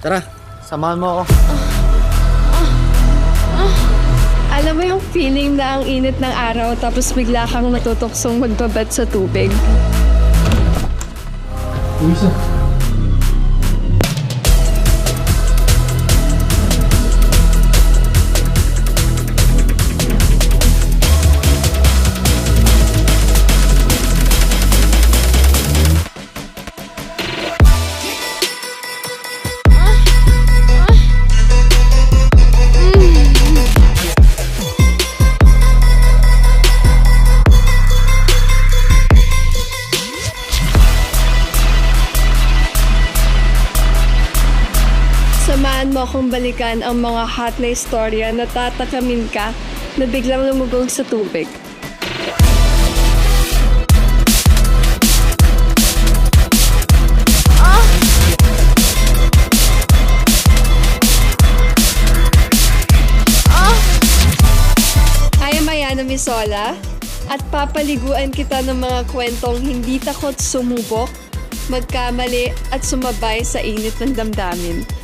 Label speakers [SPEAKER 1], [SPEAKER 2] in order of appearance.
[SPEAKER 1] Tara, samahan mo ako.
[SPEAKER 2] Alam mo yung feeling na ang init ng araw tapos bigla kang natutuksong magbabad sa tubig?
[SPEAKER 1] Luisa.
[SPEAKER 2] Samahan mo akong balikan ang mga hot na istorya na tatakamin ka na biglang lumubog sa tubig. I am Ayana Misola at papaliguan kita ng mga kwentong hindi takot sumubok, magkamali at sumabay sa init ng damdamin.